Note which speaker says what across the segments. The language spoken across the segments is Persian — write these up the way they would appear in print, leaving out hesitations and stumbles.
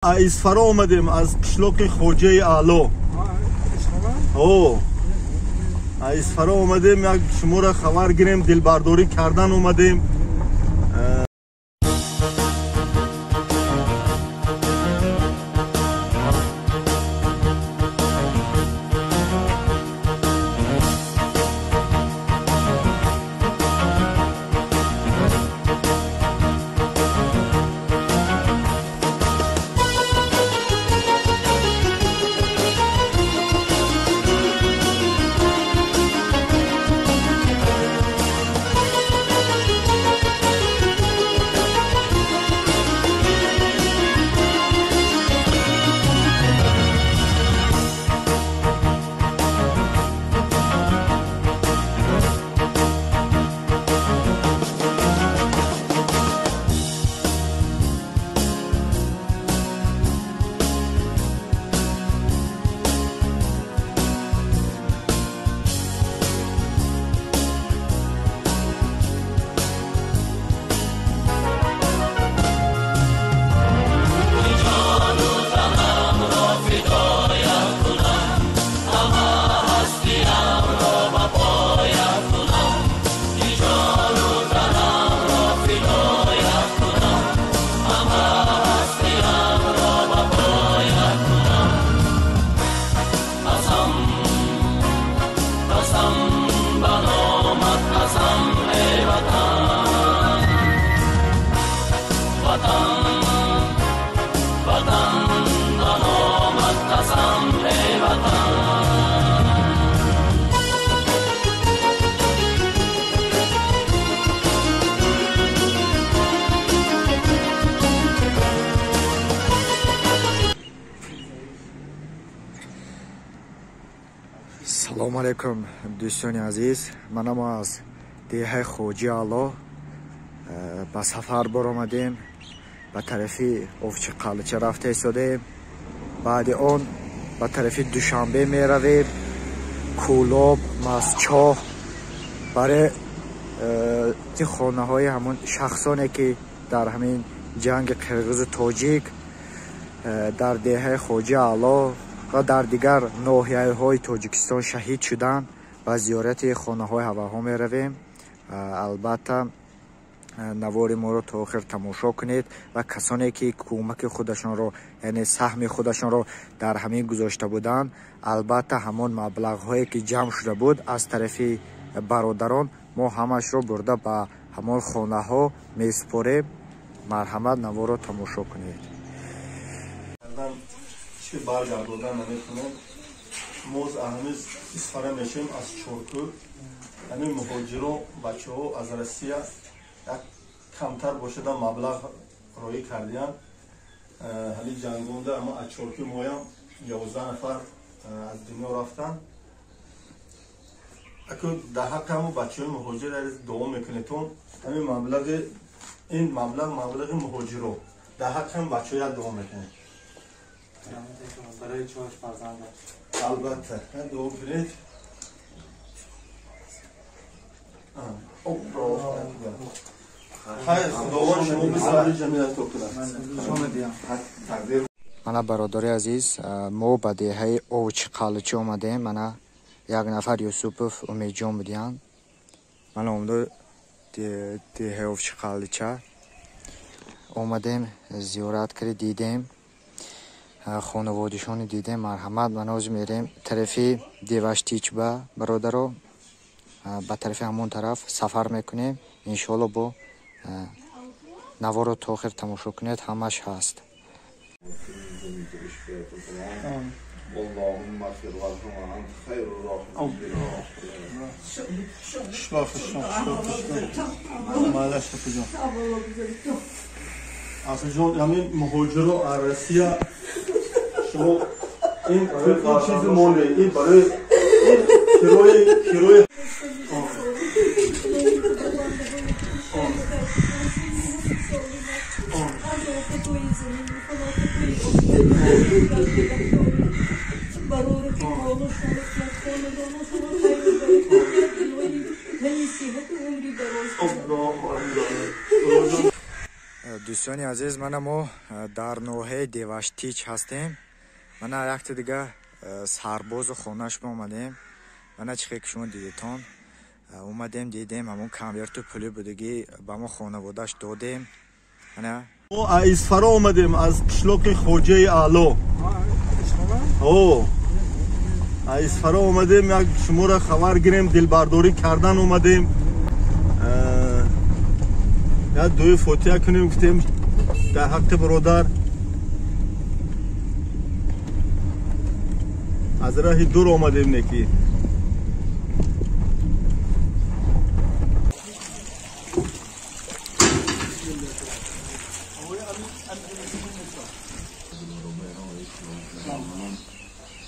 Speaker 1: Isfaron اومدیم از قشلاق خوجه اعلی. Isfaron اومدیم یک شما را خبر گیریم دلبرداری کردن اومدیم.
Speaker 2: سلام علیکم دوستان عزیز، منم از دیه خوجه اعلی به سفر برآمدیم. به طرف افچ قلچه رفته ایستادیم. بعد آن به طرف دوشنبه می رویم. کولاب، مسچاه برای خانه های همون شخصانی که در همین جنگ قرقیز و تاجیک در دیه خوجه اعلی و در دیگر ناحیه های تاجیکستان شهید شدن. و زیارت خانه های هواها می رویم. البته نوار ما رو تا آخر تماشا کنید و کسانی که کمک خودشان رو یعنی سهم خودشان رو در همین گذاشته بودند، البته همون مبلغ هایی که جمع شده بود از طرف برادران ما همش رو برده به همون خانه ها می سپاریم. مرحمت نوار رو تماشا کنید.
Speaker 1: چه برگردوندن نمیتونم. ما هنوز استفاده میشیم از چورکو. یعنی مهاجران بچه ها از روسیه یک کمتر باشد مبلغ روی کردیم. حالی جنگونده اما از چورکو مایم 11 نفر از دنیا رفتن. اگر در حق همون بچه های مهاجر دوام میکنیتون همین مبلغ این مبلغ مهاجران در حق هم بچه های دوام میکنید. برای چهارش فرزند البته دو کنید.
Speaker 2: من برادر عزیز، ما به دیه اوچ قلچه آمدیم. من یک نفر یوسوف امیدجان بودیم. من اومده دیه اوچ قلچه آمدیم، زیارت کرد، دیدیم خانوادشان دیدیم. مرحمت من از میریم طرفی دیوشتیچ به برادر به طرف همون طرف سفر میکنیم. انشالله با نوار رو تا آخر تماشا کنید، همش هست.
Speaker 1: اصلا جان همین مهاجران از روسیه شما این چیز مونده این برای کیروی
Speaker 2: دوستانی عزیز، ما در نوحه دیواشتیچ هستیم. من یک دیگه سرباز خونهش اومدیم. من چیزی که شما دیدیتون اومدیم دیدیم همون کامپیوتر پولی بودگی با ما خانواده‌اش دادیم.
Speaker 1: ما از فرا اومدیم از قشلاق خوجه اعلی. از فرا اومدیم یک شما را خبر گیریم دلبرداری کردن اومدیم. یا دوی فوتیا کنیم گفتیم در حق برادر از راه دور اومدیم نکی.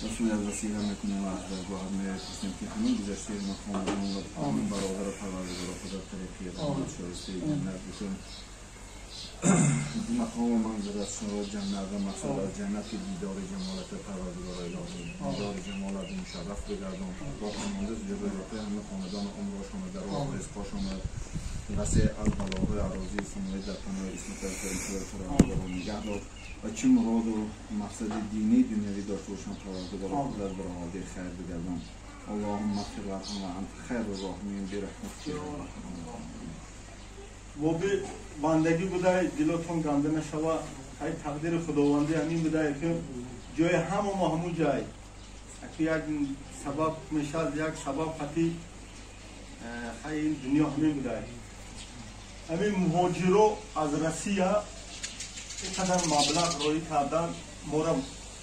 Speaker 3: رسول الله وسیله میکنیم و از درگاه میرسیم که همین گذشته مخوانمون و همین برادر پروردگار خدا ترقی رحمت شایسته جنت بکن. مقام منزلت شما جنت و مقصد از جنت که دیدار جمالت پروردگار الهی، دیدار جمالت مشرف بگردون. با خانواده جبرات همه خاندان عمرشون در راه رزقشون وسع البلاغه عراضی سمای در پناه اسمت پروردگار نگه دار و چه مراد و مقصد دینی دنیوی داشته باشن پروردگار خدا در حاضر خیر بگردن. اللهم اغفر لهم و انت خیر الراحمین برحمتک یا ارحم.
Speaker 1: و به بندگی بوده دلتون گنده نشوه. های تقدیر خداوندی همین بوده که جای همه ما همون جای اکی یک سبب میشه یک سبب خطی های این دنیا همین بوده. همین مهاجرو از روسیه اینقدر مبلغ روی کردن ما را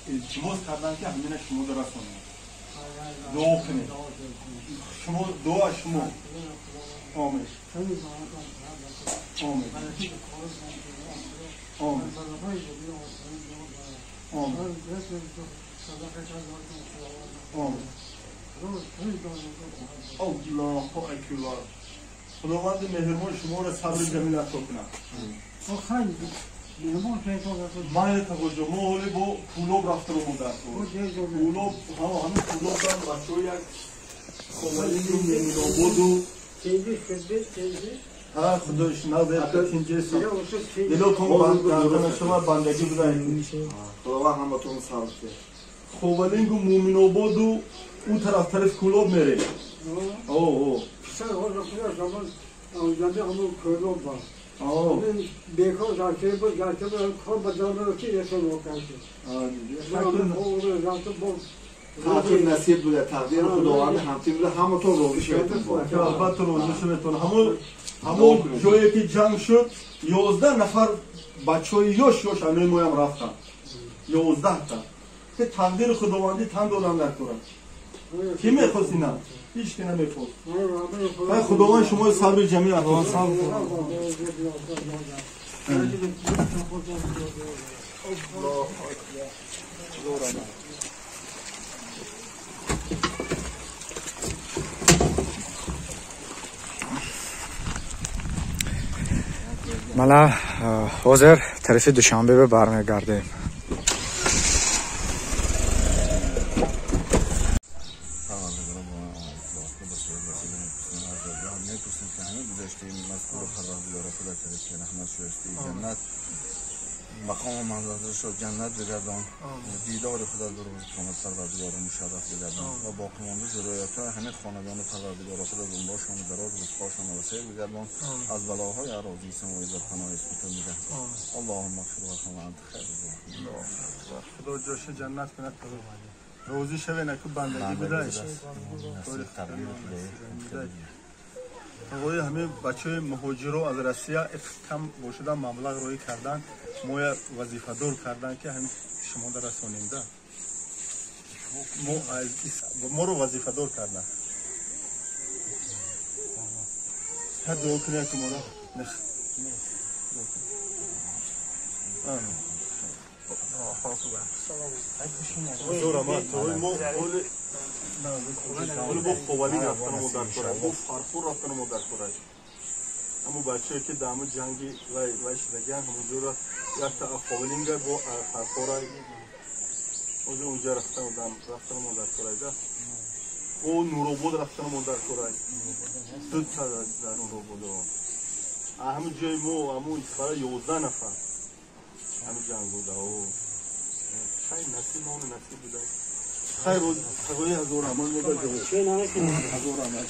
Speaker 1: التماس کردن که همین شما در رسونیم دعا کنید. شما دعا شما آمین آمین آمین آمین الله اکبر. خداوند مهربان شما را صبر جمیل عطا کنه. من توجه ما حالی با پولوب رفته رو مدر پولوب همه پولوب دارم بچه های یک خوالینی نمینا بودو خدایش نزد تینجه سا دلوتون بندگی شما بندگی بدهید.
Speaker 3: خداوند همتون صبر کنه.
Speaker 1: خوالینگ و مومنو بودو اون طرف پولوب میره.
Speaker 4: بیکار داشته بود کار بدانم که یه سال وقت
Speaker 3: همتون نصیب بوده تقدیر خداوند همتون بوده همتون روزی شدتون
Speaker 1: البته روزی شدتون. همون جایی که جنگ شد 11 نفر بچه های یوش همه مویم رفتن 11 تا که تقدیر خداوندی تن دادن در کنن. کی میخواست اینا؟ هیچ که نمیخواست. خداوند شما صبر جمیع عطا کنه.
Speaker 2: مالا حاضر طرف دوشنبه به برمیگردیم.
Speaker 3: مقام منزلت شد جنت بگردان دیدار خدا در روز قیامت پروردگار مشرف بگردان و باقی مانده ذریات‌ها همه خاندان پروردگار خدا دنبالشان دراز رزقشان وسع بگردان از بلاهای عراضی سماوی در پناه اسمت نگه دار. اللهم اغفر لهم و انت خیر الراحمین.
Speaker 1: خدا جاش جنت کنه. روزی شوه نکو بندگی بدهش. آقای همه بچه مهاجرو از روسیه کم باشدن مبلغ روی کردن ما وظیفه دار کردن که همین شما در رساننده ما رو وظیفه دار کردن. هر دعا کنه که ما رو زور آمد توی ما ولی با خوالین رفتن مدر کرد با فرفور رفتن مدر کرد. اما بچه که دامو جنگی وای شدگیان همونجور یک تا خوالین گرد با فرفور اونجا رفتن مدر کرد. او نورو بود رفتن مدر کرد. دو تا در نورو بود همه جای مو همون برای 11 نفر همه جنگ بوده خیلی نصیب نون نصیب بوده خیلی روز تقوی هزار امان بوده هزار امان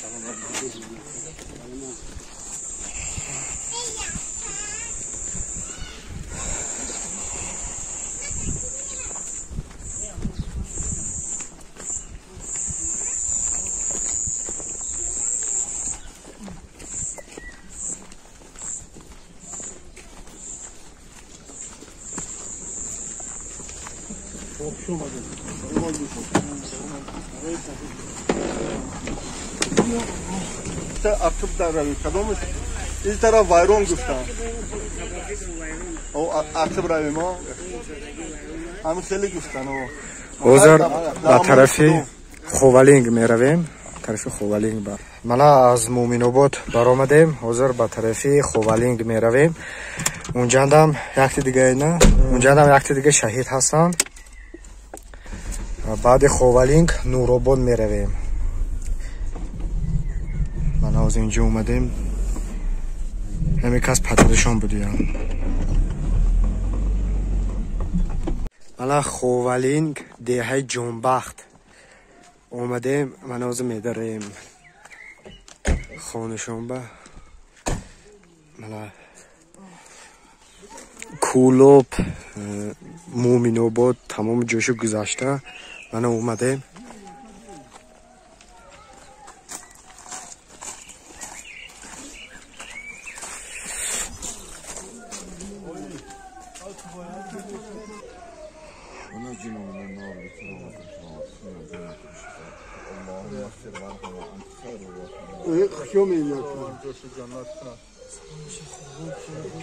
Speaker 1: artıb da ravi kadamız iz taraf vayron guftan o artıb ravi ma همه خیلی گفتن
Speaker 2: حاضر به طرف خوالینگ میرویم طرف خوالینگ مالا از مومین آباد برآمدیم حاضر به طرف خوالینگ میرویم اونجا هم یک دیگه نه اونجا هم یک دیگه شهید هستن بعد خوالینگ نورآباد میرویم مالا از اینجا اومدیم همین کس پدرشان بودیم مالا خوالینگ دهه جنبخت اومدیم مناز میداریم خانشون با مالا کولوب مومین آباد تمام جوشو گذاشته من اومدیم
Speaker 4: خشوم اینا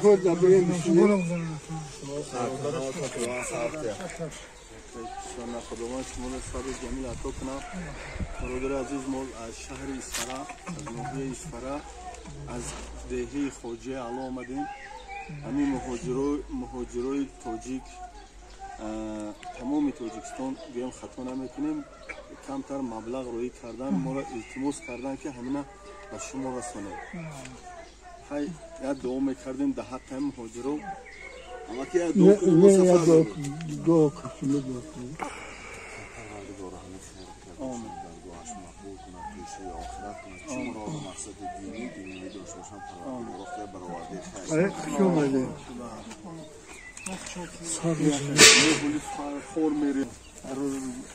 Speaker 4: تو دبیر میشینی
Speaker 1: شما خداوند شما را صبر جمیل عطا کنه برادر عزیز ما از شهر اسفرا از نوحیه اسفرا از دهه خواجه علا آمدیم همین مهاجرای تاجیک تمام تاجیکستان گویم خطا نمیکنیم کمتر مبلغ روی کردن ما را التماس کردن که همینا به شما رسانه خیلی یاد دعا میکردیم ده حق هم مهاجرو اما که یاد
Speaker 4: دو کشیده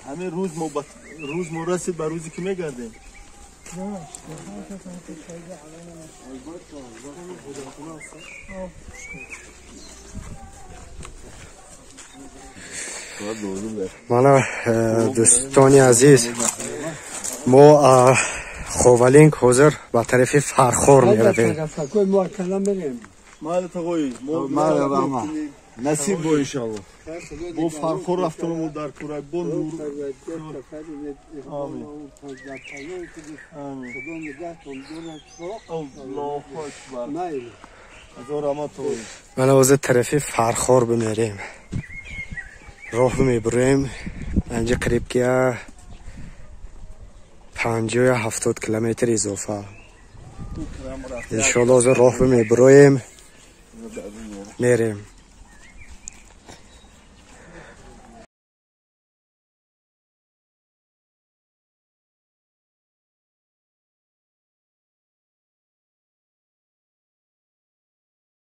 Speaker 1: همه روز ما رسید به روزی که میگردیم
Speaker 2: مالا دوستانی عزیز ما خوالینگ حاضر به طرف فرخور میرویم
Speaker 1: نصیب با انشاءالله با فرخور رفتنمون در کره با نور آمین الله اکبر هزار امان تو
Speaker 2: من حاضر طرف فرخور بمیریم راه میبریم اینجا قریب که 50-70 کیلومتر اضافه انشاءالله حاضر راه میبریم میریم